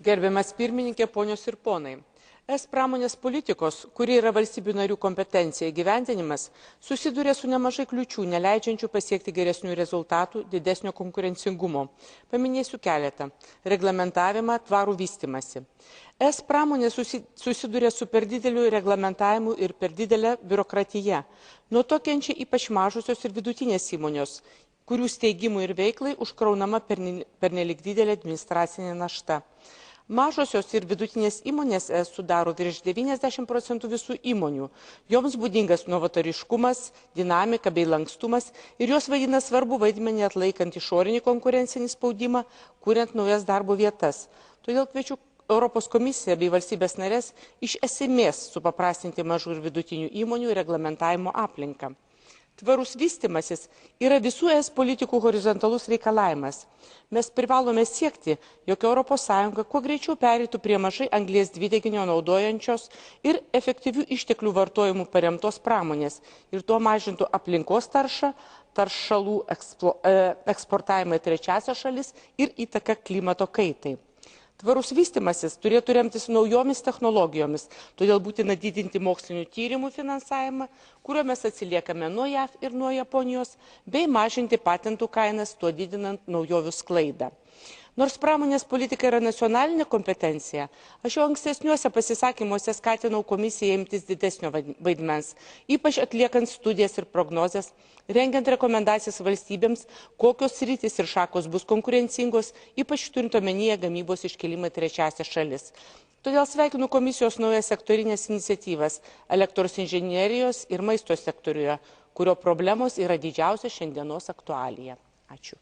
Gerbiamas pirmininkė, ponios ir ponai. Es pramonės politikos, kuri yra valstybių narių kompetencija įgyvendinimas, susiduria su nemažai kliūčių, neleidžiančių pasiekti geresnių rezultatų, didesnio konkurencingumo. Paminėsiu keletą. Reglamentavimą, tvarų vystymąsi. Es pramonė susiduria su per dideliu reglamentavimu ir per didelę biurokratiją. Nuo to kenčia ypač mažosios ir vidutinės įmonės, kurių steigimui ir veiklai užkraunama pernelyg didelė administracinė našta. Mažosios ir vidutinės įmonės sudaro virš 90% visų įmonių. Joms būdingas novatoriškumas, dinamika bei lankstumas ir jos vaidina svarbu vaidmenį atlaikant išorinį konkurencinį spaudimą, kuriant naujas darbo vietas. Todėl kviečiu Europos komisiją bei valstybės narės iš esmės supaprastinti mažų ir vidutinių įmonių reglamentavimo aplinką. Tvarus vystymasis yra visų ES politikų horizontalus reikalavimas. Mes privalome siekti, jog ES kuo greičiau pereitų prie mažai anglies dvideginio naudojančios ir efektyvių išteklių vartojimų paremtos pramonės ir tuo mažintų aplinkos taršą, taršalų eksportavimą į trečiąsias šalis ir įtaką klimato kaitai. Tvarus vystymasis turėtų remtis naujomis technologijomis, todėl būtina didinti mokslinių tyrimų finansavimą, kuriuo mes atsiliekame nuo JAV ir nuo Japonijos, bei mažinti patentų kainas, tuo didinant naujovių sklaidą. Nors pramonės politika yra nacionalinė kompetencija, aš jau ankstesniuose pasisakymuose skatinau komisiją imtis didesnio vaidmens, ypač atliekant studijas ir prognozes, rengiant rekomendacijas valstybėms, kokios sritys ir šakos bus konkurencingos, ypač turint omenyje gamybos iškėlimą į trečiąsias šalis. Todėl sveikinu komisijos naujas sektorinės iniciatyvas elektros inžinerijos ir maisto sektoriuje, kurio problemos yra didžiausia šiandienos aktualija. Ačiū.